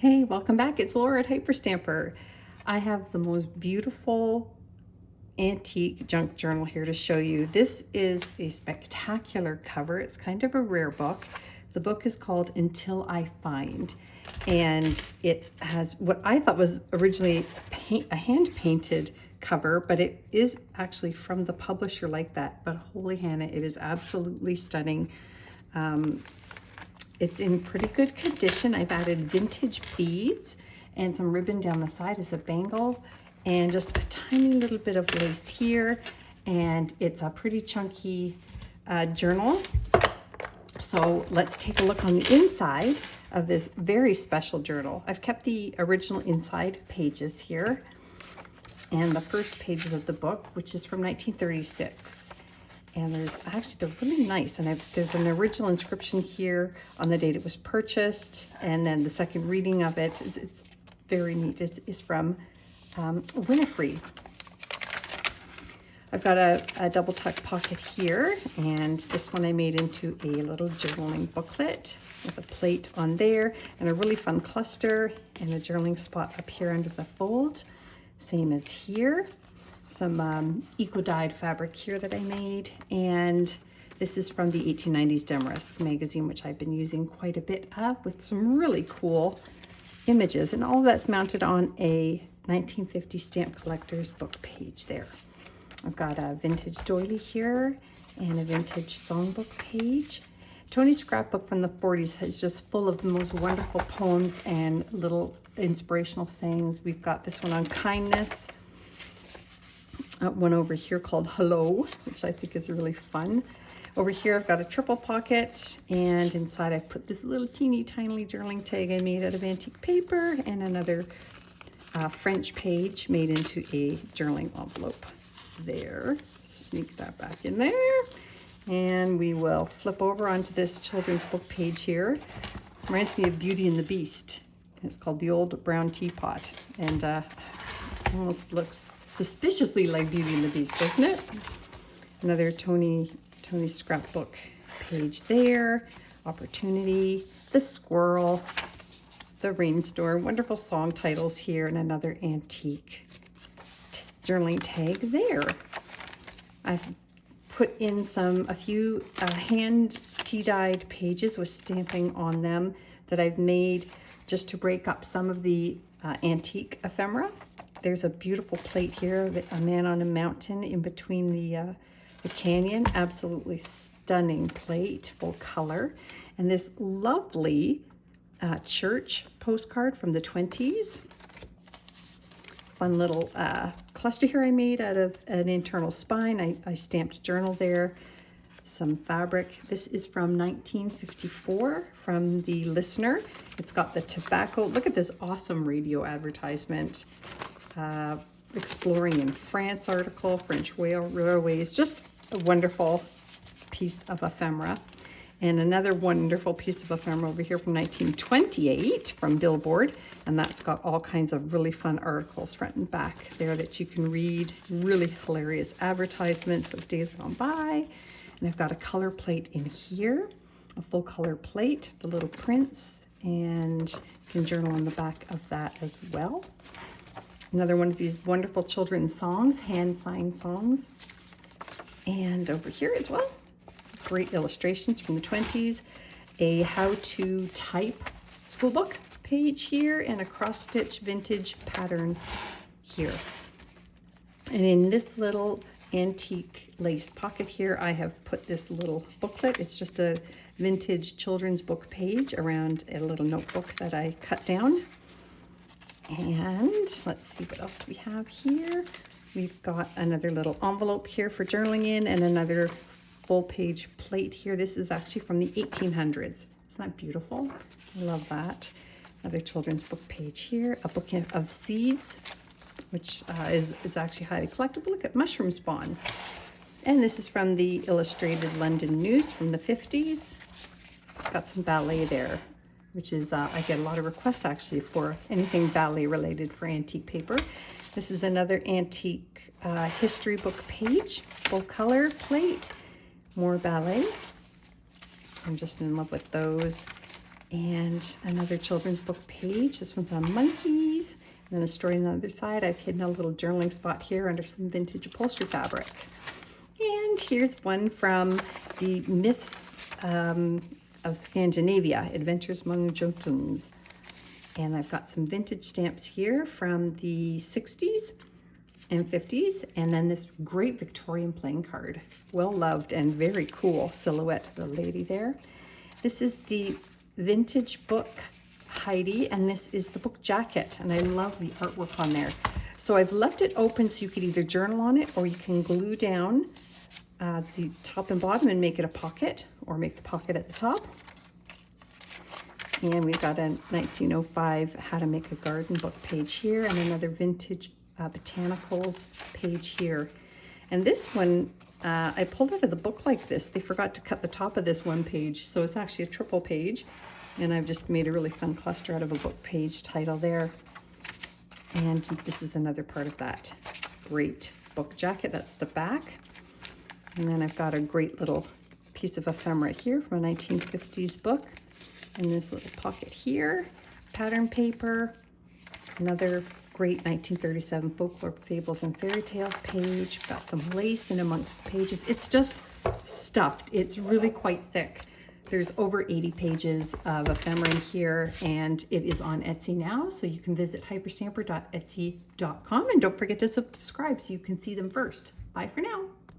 Hey, welcome back. It's Laura at Hyperstamper. I have the most beautiful antique junk journal here to show you. This is a spectacular cover. It's kind of a rare book. The book is called Until I Find, and it has what I thought was originally a hand-painted cover, but it is actually from the publisher like that. But holy Hannah, it is absolutely stunning. It's in pretty good condition. I've added vintage beads and some ribbon down the side as a bangle and just a tiny little bit of lace here. And it's a pretty chunky journal. So let's take a look on the inside of this very special journal. I've kept the original inside pages here and the first pages of the book, which is from 1936. And there's actually, they're really nice. And there's an original inscription here on the date it was purchased. And then the second reading of it, it's very neat. It's from Winifred. I've got a double tuck pocket here. And this one I made into a little journaling booklet with a plate on there and a really fun cluster and a journaling spot up here under the fold. Same as here. Some eco-dyed fabric here that I made, and this is from the 1890s Demarest magazine, which I've been using quite a bit of, with some really cool images, and all of that's mounted on a 1950 stamp collector's book page there. I've got a vintage doily here and a vintage songbook page. Tony's scrapbook from the 40s is just full of the most wonderful poems and little inspirational sayings. We've got this one on kindness, one over here called Hello, which I think is really fun. Over here I've got a triple pocket, and inside I've put this little teeny tiny journaling tag I made out of antique paper and another French page made into a journaling envelope there. Sneak that back in there, and we will flip over onto this children's book page here. Reminds me of Beauty and the Beast. It's called The Old Brown Teapot, and almost looks suspiciously like Beauty and the Beast, doesn't it? Another Tony's scrapbook page there. Opportunity, the squirrel, the rainstorm, wonderful song titles here, and another antique journaling tag there. I've put in a few hand tea-dyed pages with stamping on them that I've made just to break up some of the antique ephemera. There's a beautiful plate here, a man on a mountain in between the canyon. Absolutely stunning plate, full color. And this lovely church postcard from the 20s. Fun little cluster here I made out of an internal spine. I stamped journal there. Some fabric. This is from 1954 from the Listener. It's got the tobacco. Look at this awesome radio advertisement. Exploring in France article, French railways, just a wonderful piece of ephemera. And another wonderful piece of ephemera over here from 1928 from Billboard, and that's got all kinds of really fun articles front and back there that you can read. Really hilarious advertisements of days gone by. And I've got a color plate in here, a full color plate, the little prints, and you can journal on the back of that as well. Another one of these wonderful children's songs, hand-signed songs. And over here as well, great illustrations from the 20s. A how-to type schoolbook page here and a cross-stitch vintage pattern here. And in this little antique lace pocket here, I have put this little booklet. It's just a vintage children's book page around a little notebook that I cut down. And let's see what else we have here. We've got another little envelope here for journaling in and another full page plate here. This is actually from the 1800s. Isn't that beautiful? I love that. Another children's book page here. A book of seeds, which is actually highly collectible. Look at mushroom spawn. And this is from the Illustrated London News from the 50s. Got some ballet there, which is, I get a lot of requests actually for anything ballet related for antique paper. This is another antique history book page, full color plate, more ballet. I'm just in love with those. And another children's book page. This one's on monkeys. And then a story on the other side. I've hidden a little journaling spot here under some vintage upholstery fabric. And here's one from the Myths of Scandinavia, Adventures Among Jotuns. And I've got some vintage stamps here from the 60s and 50s. And then this great Victorian playing card. Well loved and very cool silhouette of the lady there. This is the vintage book Heidi, and this is the book jacket, and I love the artwork on there. So I've left it open so you could either journal on it, or you can glue down the top and bottom and make it a pocket, or make the pocket at the top. And we've got a 1905 how to make a garden book page here, and another vintage botanicals page here. And this one I pulled out of the book like this. They forgot to cut the top of this one page, so it's actually a triple page. And I've just made a really fun cluster out of a book page title there. And this is another part of that great book jacket. That's the back. And then I've got a great little piece of ephemera here from a 1950s book. And this little pocket here, pattern paper, another great 1937 folklore fables and fairy tales page. Got some lace in amongst the pages. It's just stuffed. It's really quite thick. There's over 80 pages of ephemera in here, and it is on Etsy now, so you can visit hyperstamper.etsy.com, and don't forget to subscribe so you can see them first. Bye for now.